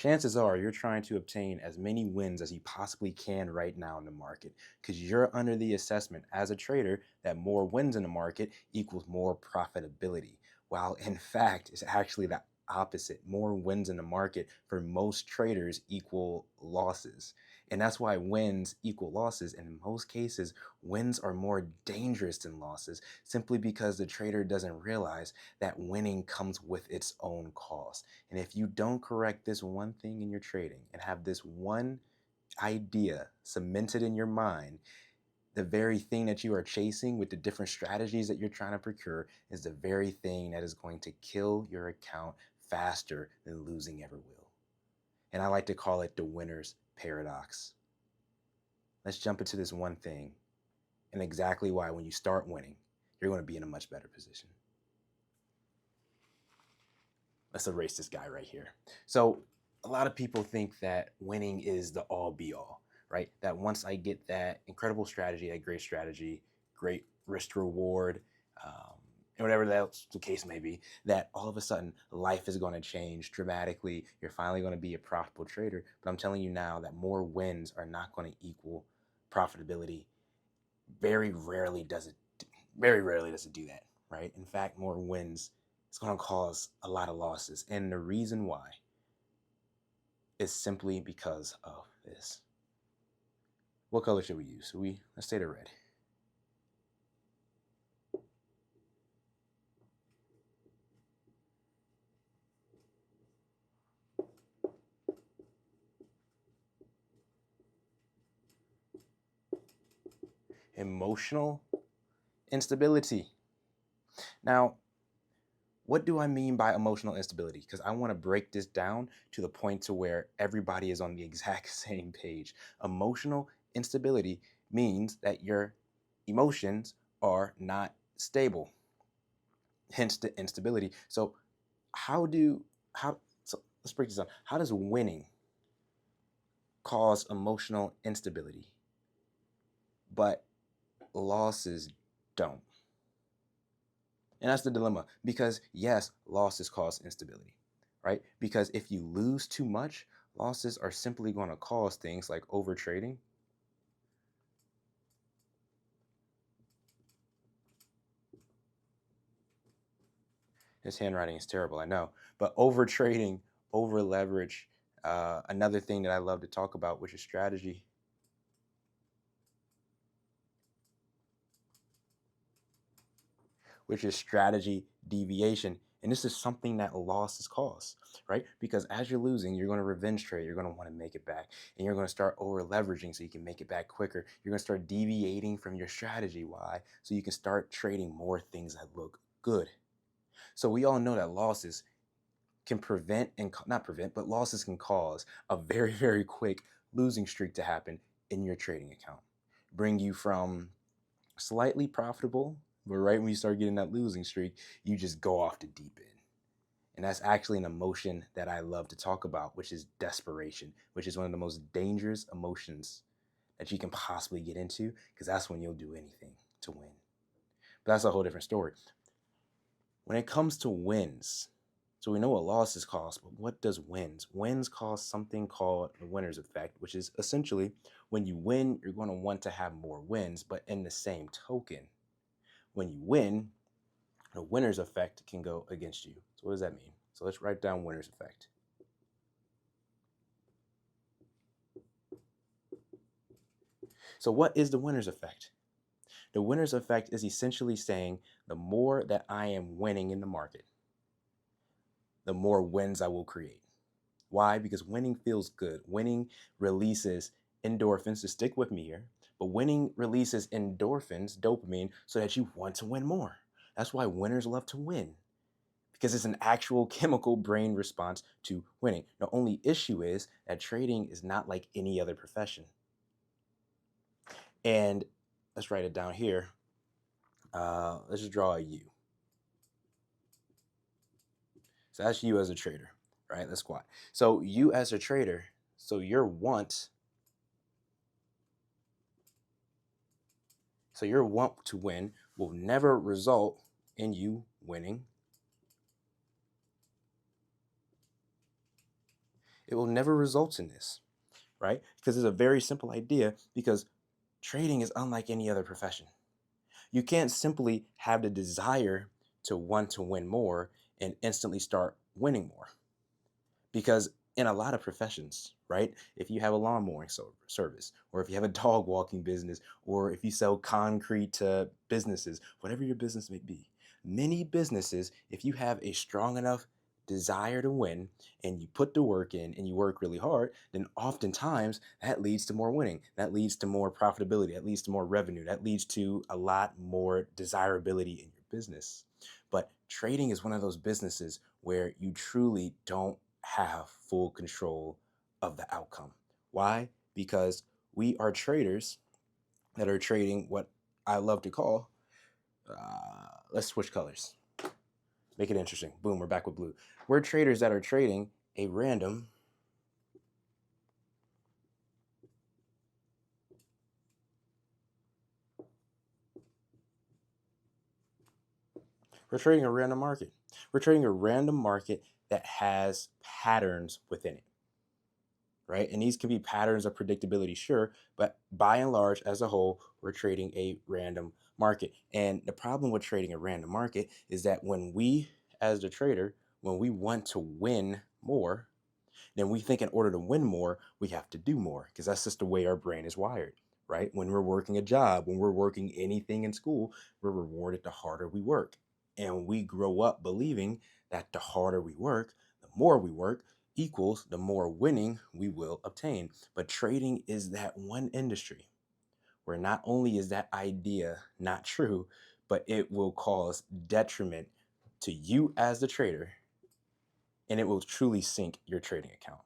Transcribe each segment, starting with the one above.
chances are you're trying to obtain as many wins as you possibly can right now in the market because you're under the assessment as a trader that more wins in the market equals more profitability. While in fact, it's actually the opposite. More wins in the market for most traders equal losses. And that's why wins equal losses. And in most cases, wins are more dangerous than losses simply because the trader doesn't realize that winning comes with its own cost. And if you don't correct this one thing in your trading and have this one idea cemented in your mind, the very thing that you are chasing with the different strategies that you're trying to procure is the very thing that is going to kill your account faster than losing ever will. And I like to call it the winner's paradox. Let's jump into this one thing and exactly why when you start winning, you're going to be in a much better position. Let's erase this guy right here. So a lot of people think that winning is the all be all, right? That once I get that incredible strategy, that great strategy, great risk reward, and whatever else the case may be, that all of a sudden life is going to change dramatically. You're finally going to be a profitable trader. But I'm telling you now that more wins are not going to equal profitability. Very rarely does it do that, right? In fact, more wins, it's going to cause a lot of losses. And the reason why is simply because of this. What color should we use? Let's say the red. Emotional instability. Now, what do I mean by emotional instability? Because I want to break this down to the point to where everybody is on the exact same page. Emotional instability means that your emotions are not stable, hence the instability. So let's break this down. How does winning cause emotional instability, but losses don't? And that's the dilemma, because yes, losses cause instability, right? Because if you lose too much, losses are simply going to cause things like overtrading. His handwriting is terrible, I know, but overtrading, over leverage, another thing that I love to talk about, which is strategy. Which is strategy deviation. And this is something that losses cause, right? Because as you're losing, you're going to revenge trade. You're going to want to make it back. And you're going to start over leveraging so you can make it back quicker. You're going to start deviating from your strategy. Why? So you can start trading more things that look good. So we all know that losses can prevent and not prevent, but losses can cause a very, very quick losing streak to happen in your trading account. Bring you from slightly profitable, but right when you start getting that losing streak, you just go off the deep end. And that's actually an emotion that I love to talk about, which is desperation, which is one of the most dangerous emotions that you can possibly get into, because that's when you'll do anything to win. But that's a whole different story. When it comes to wins, so we know what losses cost, but what does wins? Wins cost something called the winner's effect, which is essentially when you win, you're going to want to have more wins, but in the same token, when you win, the winner's effect can go against you. So what does that mean? So let's write down winner's effect. So what is the winner's effect? The winner's effect is essentially saying the more that I am winning in the market, the more wins I will create. Why? Because winning feels good. Winning releases endorphins, to stick with me here, but winning releases endorphins, dopamine, so that you want to win more. That's why winners love to win, because it's an actual chemical brain response to winning. The only issue is that trading is not like any other profession. And let's write it down here. Let's just draw a U. So that's you as a trader, right? Let's squat. So you as a trader, so your want to win will never result in you winning. It will never result in this, right? Because it's a very simple idea, because trading is unlike any other profession. You can't simply have the desire to want to win more and instantly start winning more. Because in a lot of professions, right, if you have a lawn mowing service, or if you have a dog walking business, or if you sell concrete to businesses, whatever your business may be, many businesses, if you have a strong enough desire to win and you put the work in and you work really hard, then oftentimes that leads to more winning. That leads to more profitability. That leads to more revenue. That leads to a lot more desirability in your business. But trading is one of those businesses where you truly don't have full control of the outcome. Why? Because we are traders that are trading what I love to call, let's switch colors, make it interesting. Boom, we're back with blue. We're traders that are trading a random, we're trading a random market. We're trading a random market that has patterns within it, right? And these can be patterns of predictability, sure, but by and large, as a whole, we're trading a random market. And the problem with trading a random market is that when we, as the trader, when we want to win more, then we think in order to win more, we have to do more, because that's just the way our brain is wired, right? When we're working a job, when we're working anything in school, we're rewarded the harder we work. And we grow up believing that the harder we work, the more we work, equals the more winning we will obtain. But trading is that one industry where not only is that idea not true, but it will cause detriment to you as the trader, and it will truly sink your trading account.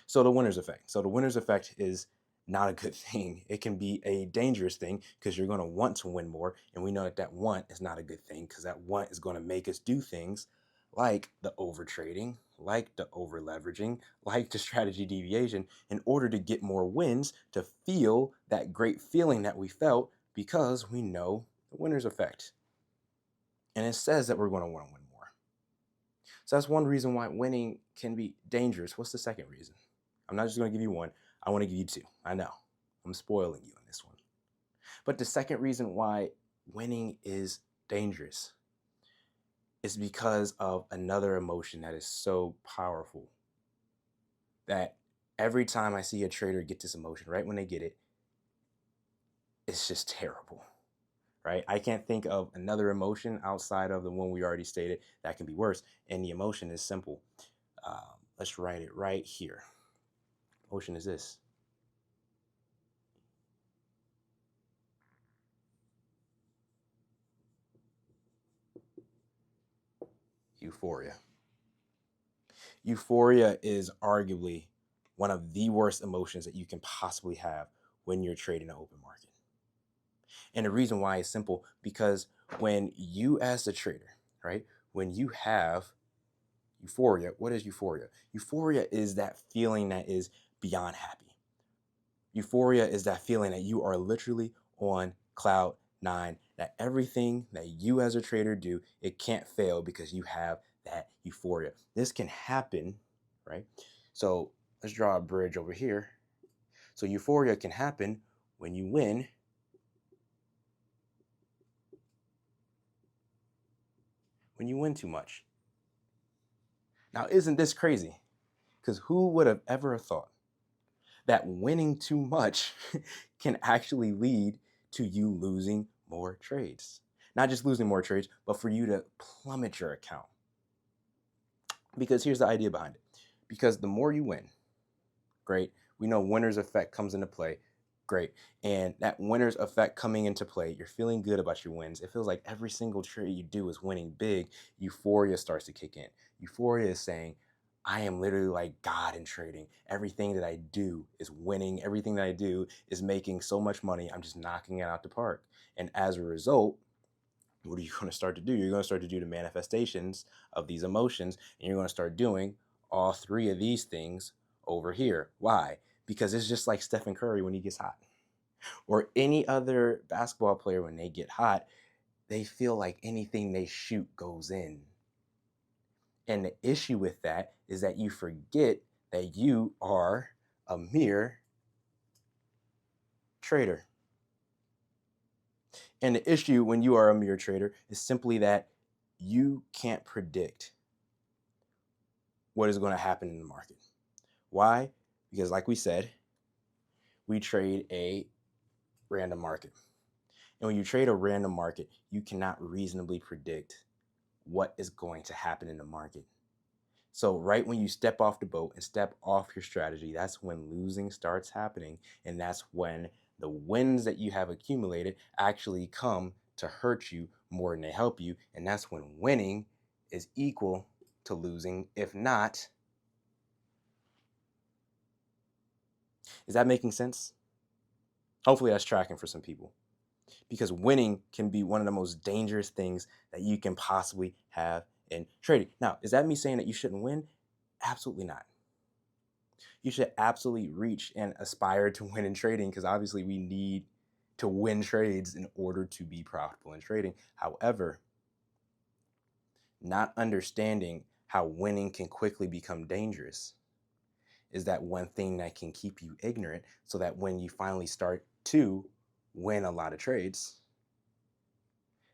So the winner's effect. So the winner's effect is not a good thing. It can be a dangerous thing, because you're going to want to win more. And we know that that want is not a good thing, because that want is going to make us do things like the over trading, like the over leveraging, like the strategy deviation, in order to get more wins, to feel that great feeling that we felt, because we know the winner's effect. And it says that we're going to want to win more. So that's one reason why winning can be dangerous. What's the second reason? I'm not just going to give you one. I want to give you two. I know. I'm spoiling you on this one. But the second reason why winning is dangerous is because of another emotion that is so powerful, that every time I see a trader get this emotion, right when they get it, it's just terrible, right? I can't think of another emotion outside of the one we already stated that can be worse. And the emotion is simple. Let's write it right here. Emotion is this: euphoria. Euphoria is arguably one of the worst emotions that you can possibly have when you're trading the open market. And the reason why is simple, because when you, as the trader, right, when you have euphoria, what is euphoria? Euphoria is that feeling that is beyond happy. Euphoria is that feeling that you are literally on cloud nine, that everything that you as a trader do, it can't fail, because you have that euphoria. This can happen, right? So let's draw a bridge over here. So euphoria can happen when you win, when you win too much. Now, isn't this crazy? Because who would have ever thought that winning too much can actually lead to you losing more trades? Not just losing more trades, but for you to plummet your account. Because here's the idea behind it. Because the more you win, great. We know winner's effect comes into play. Great. And that winner's effect coming into play, you're feeling good about your wins. It feels like every single trade you do is winning big. Euphoria starts to kick in. Euphoria is saying, I am literally like God in trading. Everything that I do is winning. Everything that I do is making so much money. I'm just knocking it out the park. And as a result, what are you going to start to do? You're going to start to do the manifestations of these emotions, and you're going to start doing all three of these things over here. Why? Because it's just like Stephen Curry when he gets hot, or any other basketball player when they get hot. They feel like anything they shoot goes in. And the issue with that is that you forget that you are a mere trader. And the issue when you are a mere trader is simply that you can't predict what is going to happen in the market. Why? Because, like we said, we trade a random market. And when you trade a random market, you cannot reasonably predict what is going to happen in the market. So, right when you step off the boat and step off your strategy, that's when losing starts happening. And that's when the wins that you have accumulated actually come to hurt you more than they help you. And that's when winning is equal to losing. If not, is that making sense? Hopefully, that's tracking for some people. Because winning can be one of the most dangerous things that you can possibly have in trading. Now, is that me saying that you shouldn't win? Absolutely not. You should absolutely reach and aspire to win in trading because obviously we need to win trades in order to be profitable in trading. However, not understanding how winning can quickly become dangerous is that one thing that can keep you ignorant so that when you finally start to win a lot of trades,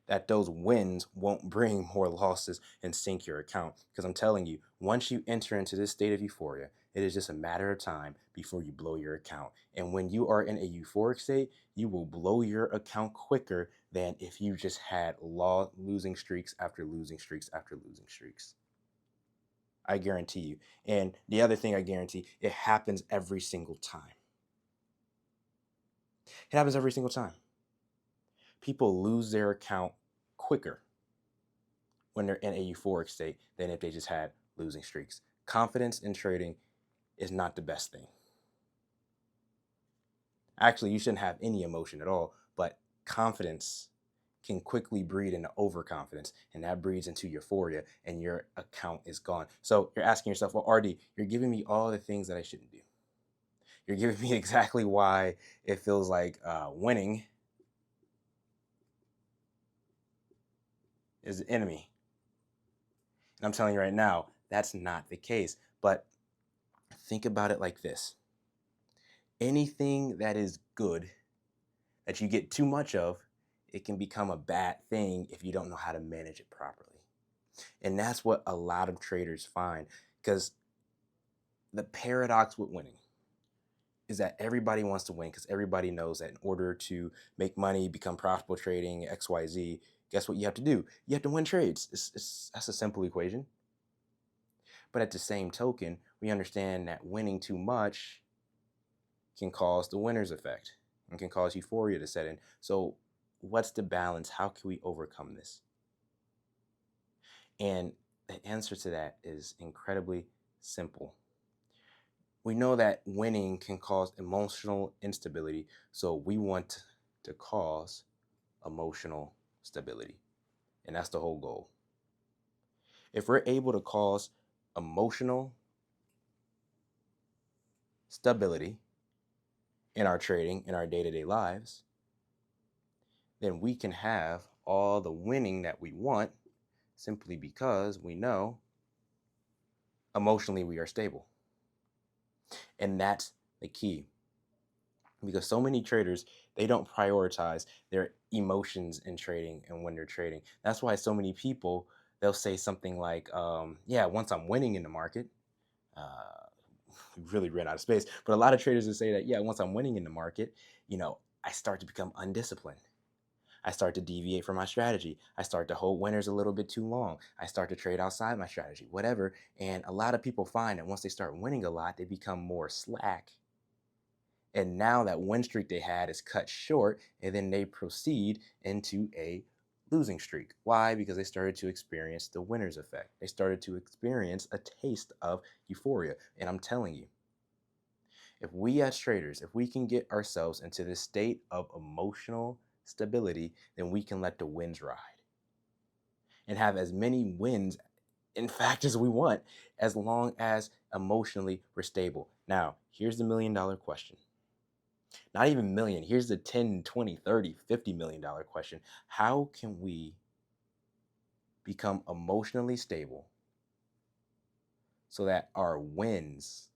that those wins won't bring more losses and sink your account. Because I'm telling you, once you enter into this state of euphoria, it is just a matter of time before you blow your account. And when you are in a euphoric state, you will blow your account quicker than if you just had losing streaks after losing streaks after losing streaks. I guarantee you. And the other thing I guarantee, it happens every single time. It happens every single time. People lose their account quicker when they're in a euphoric state than if they just had losing streaks. Confidence in trading is not the best thing. Actually, you shouldn't have any emotion at all, but confidence can quickly breed into overconfidence, and that breeds into euphoria, and your account is gone. So you're asking yourself, well, RD, you're giving me all the things that I shouldn't do. You're giving me exactly why it feels like winning is the enemy. And I'm telling you right now, that's not the case. But think about it like this. Anything that is good that you get too much of, it can become a bad thing if you don't know how to manage it properly. And that's what a lot of traders find, because the paradox with winning is that everybody wants to win because everybody knows that in order to make money, become profitable trading, XYZ, guess what you have to do? You have to win trades. That's a simple equation. But at the same token, we understand that winning too much can cause the winner's effect and can cause euphoria to set in. So what's the balance? How can we overcome this? And the answer to that is incredibly simple. We know that winning can cause emotional instability, so we want to cause emotional stability. And that's the whole goal. If we're able to cause emotional stability in our trading, in our day-to-day lives, then we can have all the winning that we want simply because we know emotionally we are stable. And that's the key. Because so many traders, they don't prioritize their emotions in trading and when they're trading. That's why so many people, they'll say something like, yeah, once I'm winning in the market, uh, really ran out of space. But a lot of traders will say that, yeah, once I'm winning in the market, I start to become undisciplined. I start to deviate from my strategy. I start to hold winners a little bit too long. I start to trade outside my strategy, whatever. And a lot of people find that once they start winning a lot, they become more slack. And now that win streak they had is cut short, and then they proceed into a losing streak. Why? Because they started to experience the winner's effect. They started to experience a taste of euphoria. And I'm telling you, if we as traders, if we can get ourselves into this state of emotional stability, then we can let the winds ride and have as many wins, in fact, as we want, as long as emotionally we're stable. Now, here's the $1,000,000 question. Not even million. Here's the 10, 20, 30, $50 million question. How can we become emotionally stable so that our wins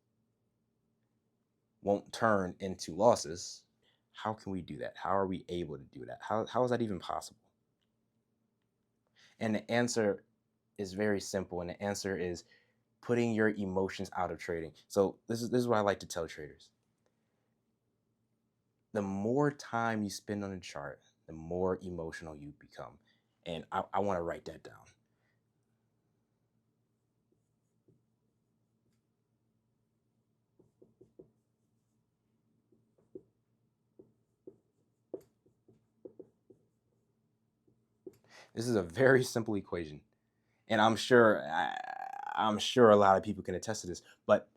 won't turn into losses, how can we do that? How are we able to do that? How is that even possible? And the answer is very simple. And the answer is putting your emotions out of trading. So this is what I like to tell traders. The more time you spend on a chart, the more emotional you become. And I want to write that down. This is a very simple equation. And I'm sure a lot of people can attest to this, but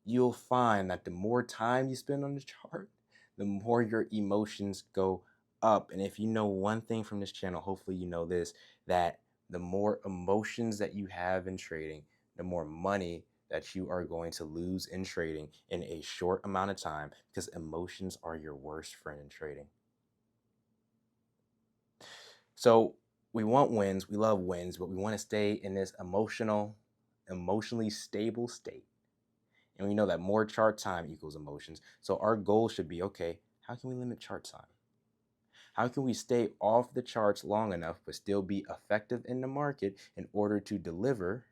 you'll find that the more time you spend on the chart, the more your emotions go up. And if you know one thing from this channel, hopefully you know this, that the more emotions that you have in trading, the more money that you are going to lose in trading in a short amount of time, because emotions are your worst friend in trading. So we want wins, we love wins, but we want to stay in this emotionally stable state. And we know that more chart time equals emotions. So our goal should be, okay, how can we limit chart time? How can we stay off the charts long enough but still be effective in the market in order to deliver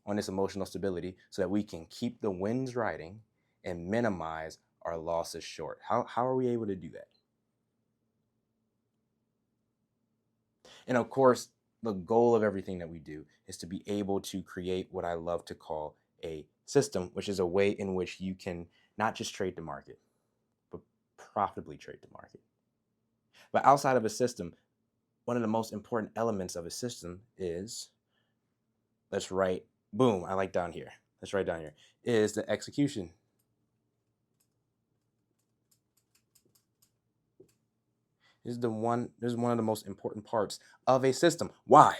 on this emotional stability so that we can keep the wins riding and minimize our losses short? How are we able to do that? And of course, the goal of everything that we do is to be able to create what I love to call a system, which is a way in which you can not just trade the market, but profitably trade the market. But outside of a system, one of the most important elements of a system is, let's write, boom, I like down here. Let's write down here, is the execution. This is one of the most important parts of a system. Why?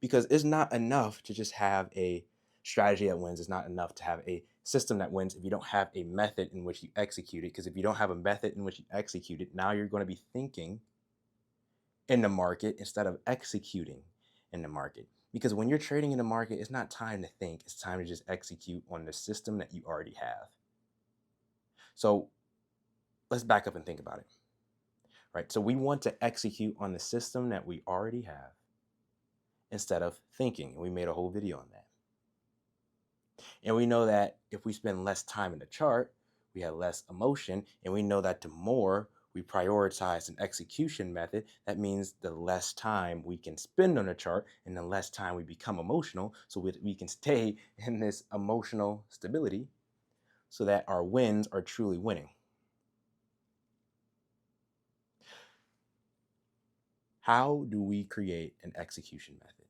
Because it's not enough to just have a strategy that wins. It's not enough to have a system that wins if you don't have a method in which you execute it. Because if you don't have a method in which you execute it, now you're going to be thinking in the market instead of executing in the market. Because when you're trading in the market, it's not time to think, it's time to just execute on the system that you already have. So let's back up and think about it. Right? So we want to execute on the system that we already have instead of thinking. And we made a whole video on that. And we know that if we spend less time in the chart, we have less emotion. And we know that the more we prioritize an execution method, that means the less time we can spend on the chart and the less time we become emotional, so we can stay in this emotional stability so that our wins are truly winning. How do we create an execution method?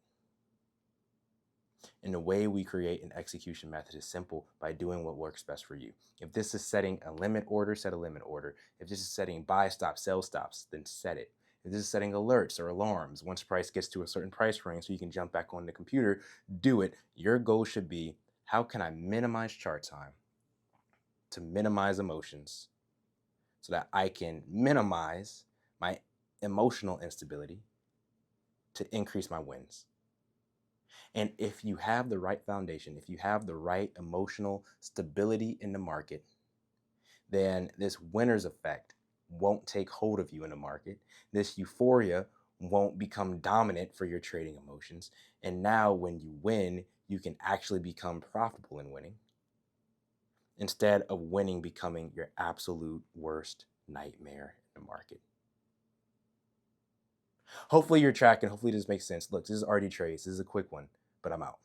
And the way we create an execution method is simple, by doing what works best for you. If this is setting a limit order, set a limit order. If this is setting buy stops, sell stops, then set it. If this is setting alerts or alarms, once price gets to a certain price range so you can jump back on the computer, do it. Your goal should be, how can I minimize chart time to minimize emotions so that I can minimize my emotional instability to increase my wins? And if you have the right foundation, if you have the right emotional stability in the market, then this winner's effect won't take hold of you in the market. This euphoria won't become dominant for your trading emotions. And now when you win, you can actually become profitable in winning, instead of winning becoming your absolute worst nightmare in the market. Hopefully you're tracking. Hopefully this makes sense. Look, this is RD Trades. This is a quick one, but I'm out.